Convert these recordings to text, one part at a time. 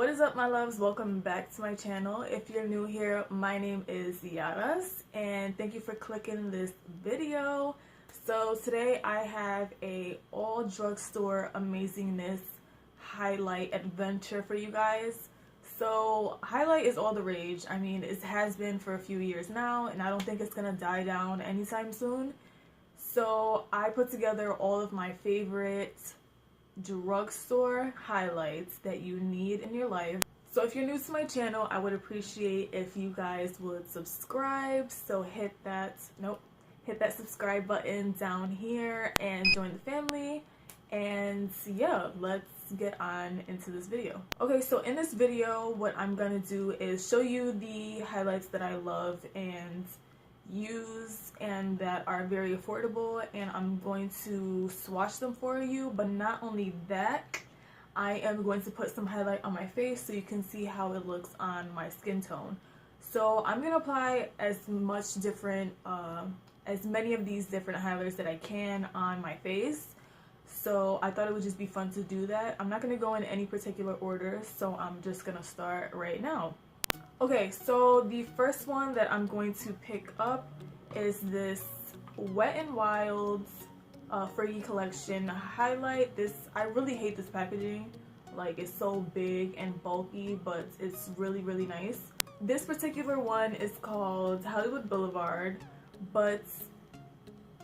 What is up, my loves? Welcome back to my channel. If you're new here, my name is Iharas and thank you for clicking this video. So today I have a all drugstore amazingness highlight adventure for you guys. So highlight is all the rage. I mean, it has been for a few years now and I don't think it's gonna die down anytime soon. So I put together all of my favorite drugstore highlights that you need in your life. So if you're new to my channel, I would appreciate if you guys would subscribe. So hit that subscribe button down here and join the family. And yeah, let's get on into this video. Okay, so in this video, what I'm gonna do is show you the highlights that I love and use and that are very affordable, and I'm going to swatch them for you. But not only that, I am going to put some highlight on my face so you can see how it looks on my skin tone. So I'm gonna apply as many of these different highlighters that I can on my face. So I thought it would just be fun to do that. I'm not gonna go in any particular order, so I'm just gonna start right now. Okay, so the first one that I'm going to pick up is this Wet n Wild's Fergie Collection highlight. I really hate this packaging. Like, it's so big and bulky, but it's really, really nice. This particular one is called Hollywood Boulevard, but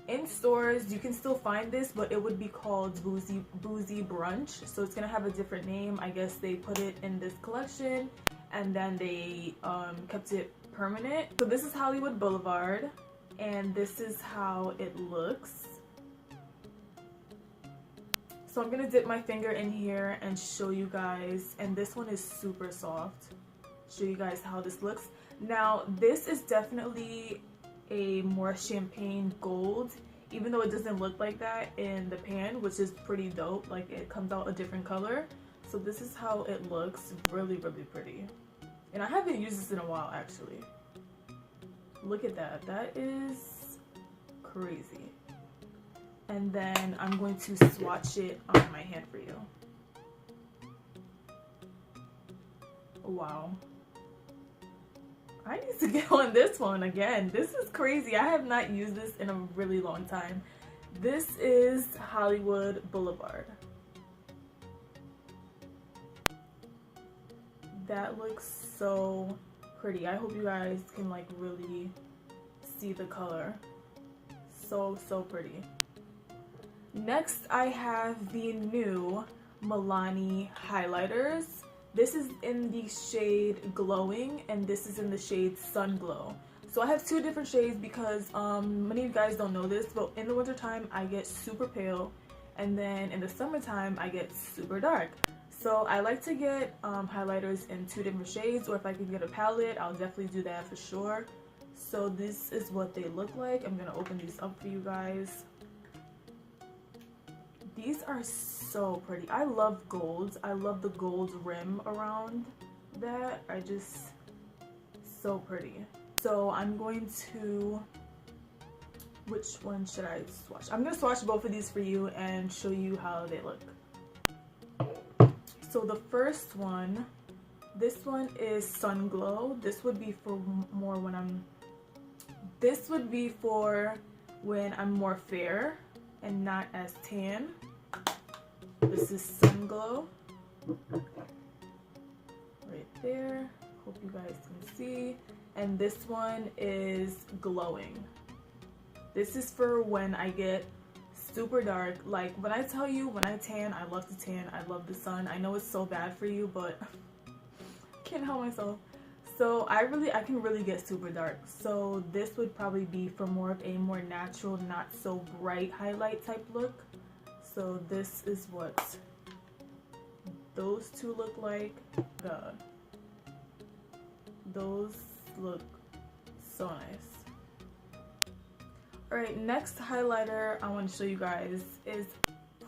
in stores you can still find this, but it would be called Boozy Brunch. So it's gonna have a different name. I guess they put it in this collection and then they kept it permanent. So this is Hollywood Boulevard and this is how it looks. So I'm gonna dip my finger in here and show you guys, and this one is super soft. Show you guys how this looks. Now this is definitely a more champagne gold, even though it doesn't look like that in the pan, which is pretty dope. Like, it comes out a different color. So this is how it looks. Really, really pretty. And I haven't used this in a while, actually. Look at that. That is crazy. And then I'm going to swatch it on my hand for you. Wow. I need to get on this one again. This is crazy. I have not used this in a really long time. This is Hollywood Boulevard. That looks so pretty. I hope you guys can like really see the color. So pretty. Next I have the new Milani highlighters. This is in the shade Glowing and this is in the shade Sun Glow. So I have two different shades because many of you guys don't know this, but in the wintertime I get super pale and then in the summertime I get super dark. So I like to get highlighters in two different shades, or if I can get a palette, I'll definitely do that for sure. So this is what they look like. I'm gonna open these up for you guys. These are so pretty. I love golds. I love the gold rim around that. So pretty. So I'm going to, which one should I swatch? I'm gonna swatch both of these for you and show you how they look. So the first one, this one is Sun Glow. This would be for more when I'm more fair and not as tan. This is Sun Glow. Right there. Hope you guys can see. And this one is Glowing. This is for when I get super dark. Like, when I tell you, when I tan, I love to tan. I love the sun. I know it's so bad for you, but I can't help myself. So I can really get super dark. So this would probably be for more of a more natural, not so bright highlight type look. So this is what those two look like. God, those look so nice. Alright, next highlighter I want to show you guys is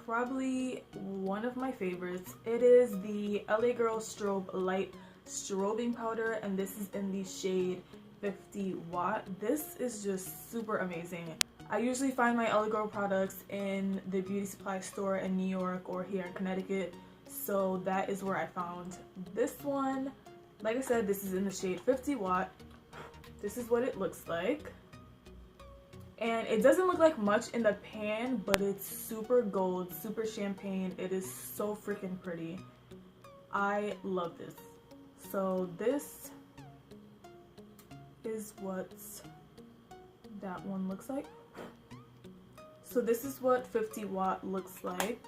probably one of my favorites. It is the LA Girl Strobe Light Strobing Powder, and this is in the shade 50 Watt. This is just super amazing. I usually find my LA Girl products in the beauty supply store in New York or here in Connecticut. So that is where I found this one. Like I said, this is in the shade 50 Watt. This is what it looks like. And it doesn't look like much in the pan, but it's super gold, super champagne. It is so freaking pretty. I love this. So this is what that one looks like. So this is what 50 Watt looks like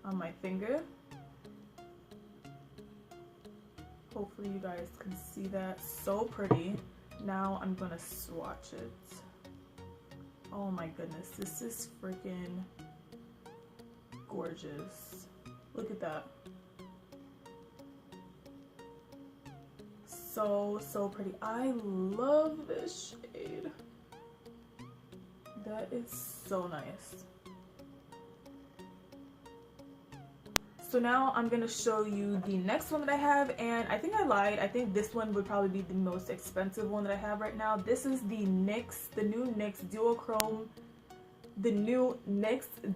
on my finger. Hopefully you guys can see that. So pretty. Now I'm gonna swatch it. Oh my goodness, this is freaking gorgeous. Look at that. So pretty. I love this shade. That is so nice. So now I'm gonna show you the next one that I have, and I think I lied. I think this one would probably be the most expensive one that I have right now. This is the NYX, the new NYX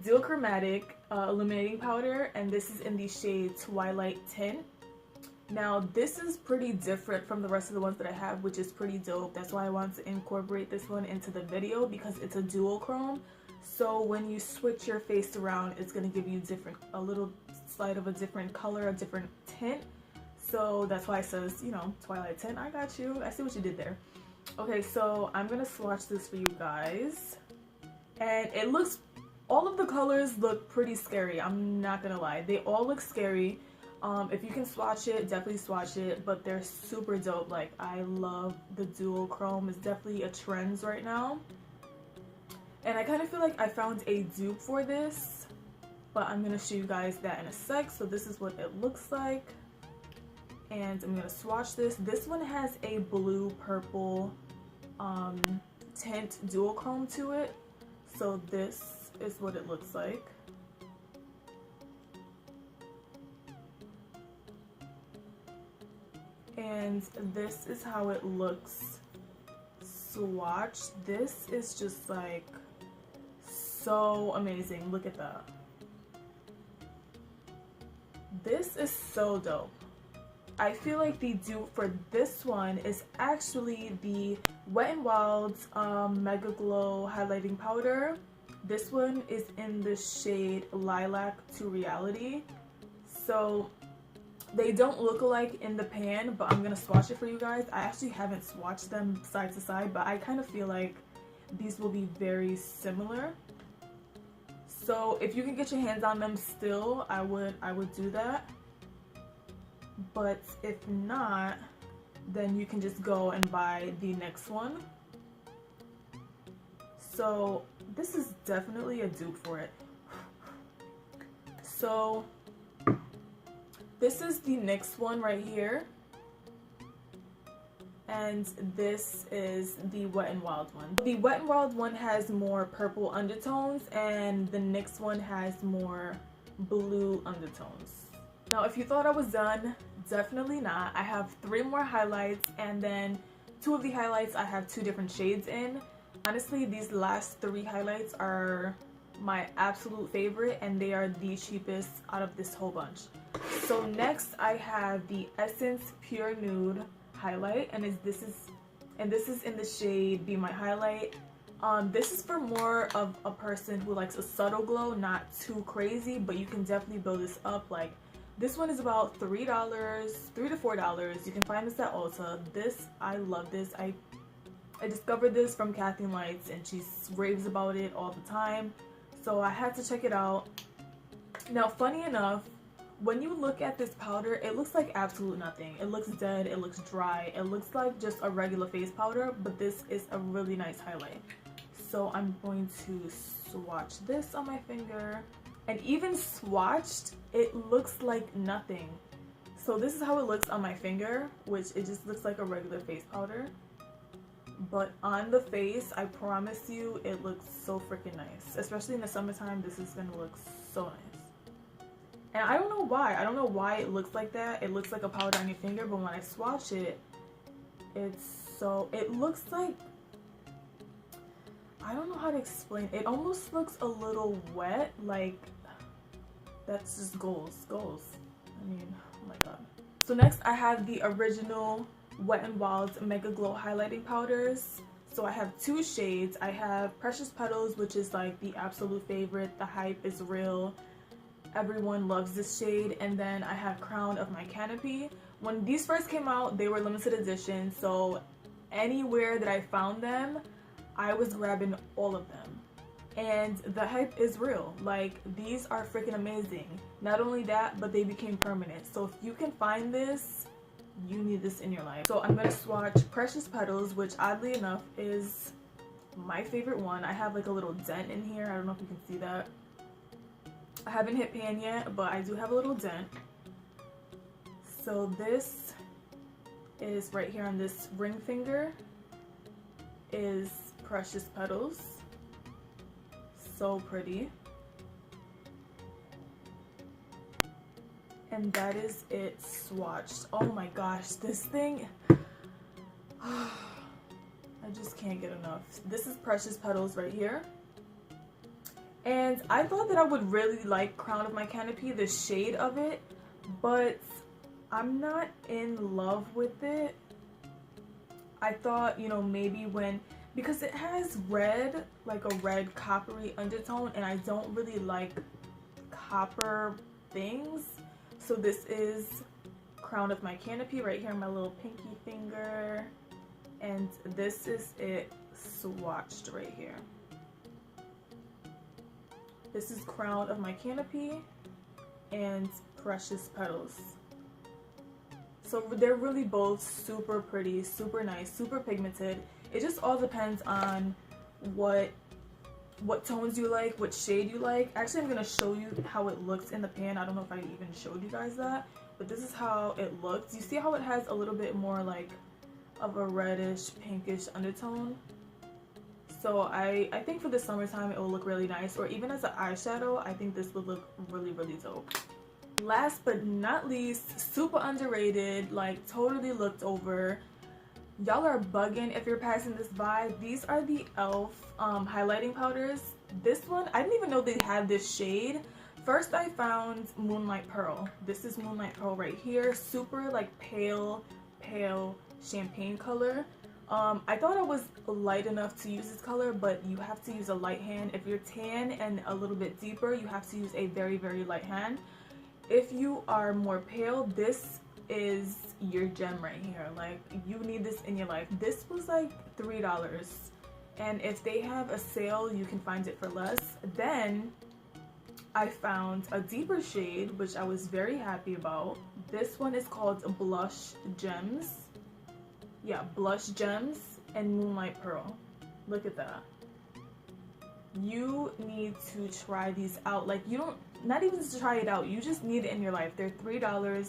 Duochromatic illuminating powder, and this is in the shade Twilight Tint. Now this is pretty different from the rest of the ones that I have, which is pretty dope. That's why I wanted to incorporate this one into the video, because it's a duochrome. So when you switch your face around, it's gonna give you a little slight of a different color, a different tint. So that's why it says, you know, Twilight Tint. I got you. I see what you did there. Okay, so I'm gonna swatch this for you guys. And it looks, all of the colors look pretty scary. I'm not gonna lie. They all look scary. If you can swatch it, definitely swatch it, but they're super dope. Like, I love the duochrome. It's definitely a trend right now. And I kind of feel like I found a dupe for this, but I'm gonna show you guys that in a sec. So this is what it looks like. And I'm gonna swatch this. This one has a blue purple tint duochrome to it. So this is what it looks like. And this is how it looks swatched. This is just like so amazing. Look at that. This is so dope. I feel like the dupe for this one is actually the Wet n Wild's Mega Glow highlighting powder. This one is in the shade Lilac to Reality. So they don't look alike in the pan, but I'm gonna swatch it for you guys. I actually haven't swatched them side to side, but I kind of feel like these will be very similar. So if you can get your hands on them still, I would do that. But if not, then you can just go and buy the next one. So this is definitely a dupe for it. So this is the NYX one right here, and this is the Wet n Wild one. The Wet n Wild one has more purple undertones, and the NYX one has more blue undertones. Now, if you thought I was done, definitely not. I have 3 more highlights, and then 2 of the highlights I have 2 different shades in. Honestly, these last 3 highlights are my absolute favorite, and they are the cheapest out of this whole bunch. So next I have the Essence Pure Nude highlight, and this is in the shade Be My Highlight. This is for more of a person who likes a subtle glow, not too crazy, but you can definitely build this up. Like, this one is about $3 to $4. You can find this at Ulta. This, I love this. I discovered this from Kathleen Lights, and she raves about it all the time, so I had to check it out. Now, funny enough, when you look at this powder, it looks like absolute nothing. It looks dead, it looks dry, it looks like just a regular face powder, but this is a really nice highlight. So I'm going to swatch this on my finger, and even swatched, it looks like nothing. So this is how it looks on my finger, which it just looks like a regular face powder. But on the face, I promise you, it looks so freaking nice. Especially in the summertime, this is gonna look so nice. And I don't know why. I don't know why it looks like that. It looks like a powder on your finger, but when I swatch it, it looks like, I don't know how to explain. It almost looks a little wet, like, that's just goals. I mean, oh my god. So next I have the original Wet n Wild Mega Glow highlighting powders. So I have two shades. I have Precious Petals, which is like the absolute favorite. The hype is real. Everyone loves this shade. And then I have Crown of My Canopy. When these first came out, they were limited edition. So anywhere that I found them, I was grabbing all of them. And the hype is real. Like, these are freaking amazing. Not only that, but they became permanent. So if you can find this, you need this in your life. So I'm gonna swatch Precious Petals, which oddly enough is my favorite one. I have like a little dent in here. I don't know if you can see that. I haven't hit pan yet, but I do have a little dent. So this is right here on this ring finger is Precious Petals. So pretty. And that is it swatched. Oh my gosh, this thing, I just can't get enough. This is Precious Petals right here. And I thought that I would really like Crown of My Canopy, the shade of it, but I'm not in love with it. I thought, you know, maybe because it has red, like a red coppery undertone, and I don't really like copper things. So this is Crown of My Canopy right here on my little pinky finger. And this is it swatched right here. This is Crown of My Canopy and Precious Petals. So they're really both super pretty, super nice, super pigmented. It just all depends on what tones you like, what shade you like. Actually, I'm going to show you how it looks in the pan. I don't know if I even showed you guys that, but this is how it looks. You see how it has a little bit more like of a reddish, pinkish undertone? So I think for the summertime it will look really nice, or even as an eyeshadow, I think this would look really, really dope. Last but not least, super underrated, like totally looked over. Y'all are bugging if you're passing this by. These are the e.l.f. Highlighting powders. This one, I didn't even know they had this shade. First I found Moonlight Pearl. This is Moonlight Pearl right here. Super like pale champagne color. I thought I was light enough to use this color, but you have to use a light hand. If you're tan and a little bit deeper, you have to use a very, very light hand. If you are more pale, this is your gem right here. Like, you need this in your life. This was like $3, and if they have a sale, you can find it for less. Then I found a deeper shade, which I was very happy about. This one is called Blush Gems. Yeah, Blush Gems and Moonlight Pearl. Look at that. You need to try these out. Like, you don't, not even to try it out, you just need it in your life. They're $3.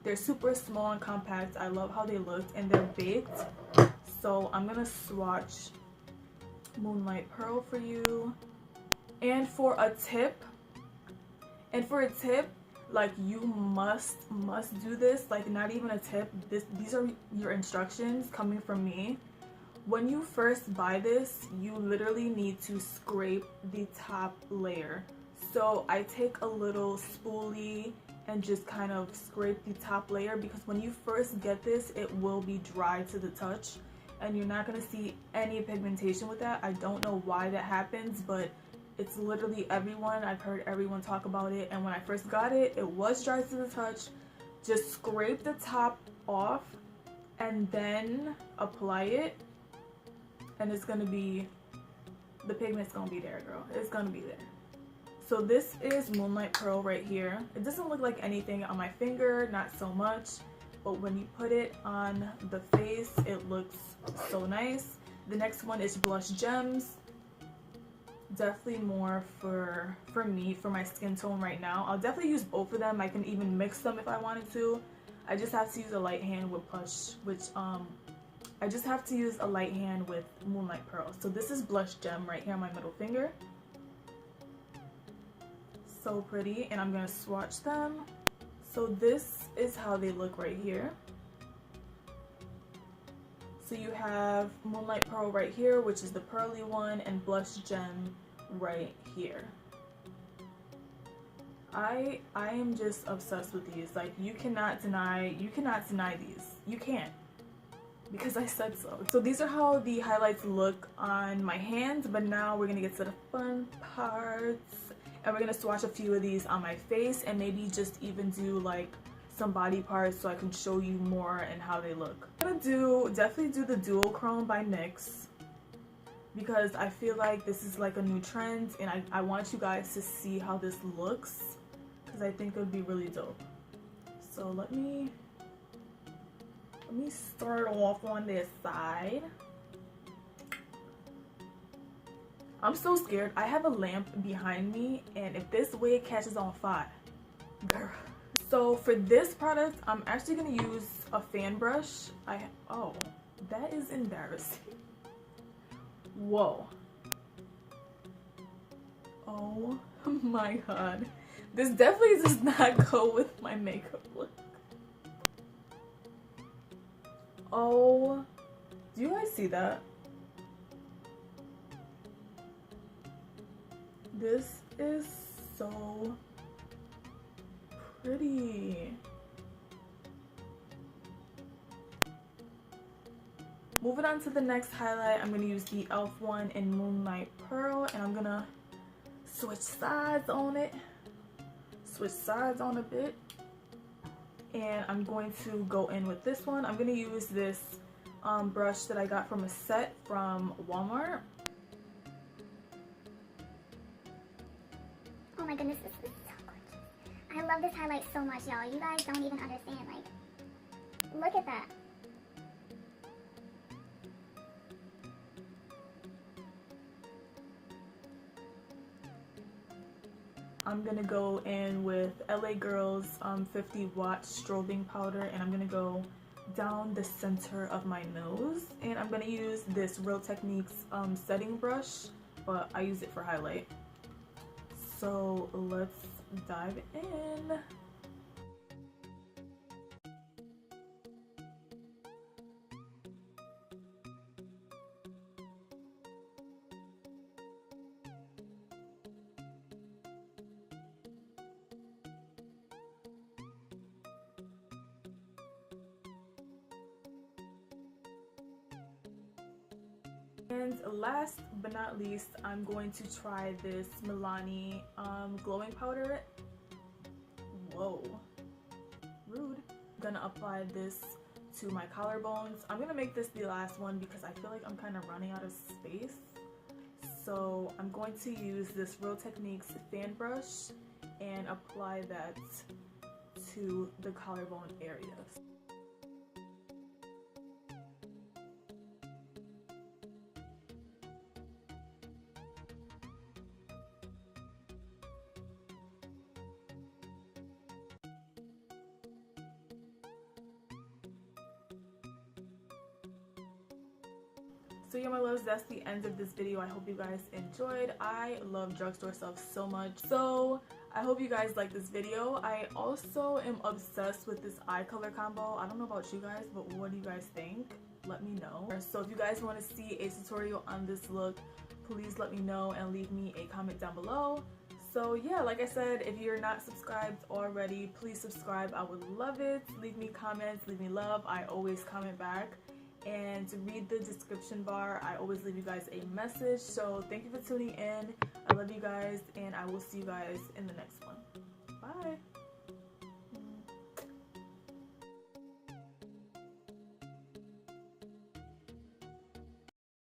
They're super small and compact. I love how they looked, and they're baked. So I'm gonna swatch Moonlight Pearl for you. And for a tip, like, you must do this. Like, not even a tip, these are your instructions coming from me. When you first buy this, you literally need to scrape the top layer. So I take a little spoolie and just kind of scrape the top layer, because when you first get this, it will be dry to the touch and you're not going to see any pigmentation with that. I don't know why that happens, but it's literally I've heard everyone talk about it, and when I first got it, it was dry to the touch. Just scrape the top off and then apply it, and it's going to be, the pigment's going to be there, girl. It's going to be there. So this is Moonlight Pearl right here. It doesn't look like anything on my finger, not so much, but when you put it on the face, it looks so nice. The next one is Blush Gems. Definitely more for me, for my skin tone right now. I'll definitely use both of them. I can even mix them if I wanted to. I just have to use a light hand with I just have to use a light hand with Moonlight Pearl. So this is Blush Gem right here on my middle finger. So pretty, and I'm gonna swatch them. So this is how they look right here. So you have Moonlight Pearl right here, which is the pearly one, and Blush Gem right here. I am just obsessed with these. Like, you cannot deny these. You can't, because I said so. So these are how the highlights look on my hands, but now we're gonna get to the fun parts, and we're gonna swatch a few of these on my face, and maybe just even do like some body parts so I can show you more and how they look. I'm gonna definitely do the duochrome by NYX, because I feel like this is like a new trend, and I want you guys to see how this looks, because I think it would be really dope. So let me start off on this side. I'm so scared. I have a lamp behind me, and if this wig catches on fire, girl. So for this product, I'm actually gonna use a fan brush. Oh, that is embarrassing. Whoa. Oh my god. This definitely does not go with my makeup look. Oh, do you guys see that? This is so pretty. Moving on to the next highlight, I'm going to use the e.l.f. one in Moonlight Pearl, and I'm going to switch sides on it. Switch sides on a bit. And I'm going to go in with this one. I'm going to use this brush that I got from a set from Walmart. Oh my goodness, this is so gorgeous. I love this highlight so much, y'all. You guys don't even understand. Like, look at that. I'm gonna go in with LA Girl's 50 watt strobing powder, and I'm gonna go down the center of my nose, and I'm gonna use this Real Techniques setting brush, but I use it for highlight. So let's dive in. And last but not least, I'm going to try this Milani glowing powder. Whoa, rude. I'm gonna apply this to my collarbones. I'm gonna make this the last one because I feel like I'm kind of running out of space. So I'm going to use this Real Techniques fan brush and apply that to the collarbone areas. So yeah, my loves, that's the end of this video. I hope you guys enjoyed. I love drugstore stuff so much. So I hope you guys like this video. I also am obsessed with this eye color combo. I don't know about you guys, but what do you guys think? Let me know. So if you guys want to see a tutorial on this look, please let me know and leave me a comment down below. So yeah, like I said, if you're not subscribed already, please subscribe. I would love it. Leave me comments, leave me love. I always comment back. And to read the description bar, I always leave you guys a message. So thank you for tuning in. I love you guys, and I will see you guys in the next one. Bye.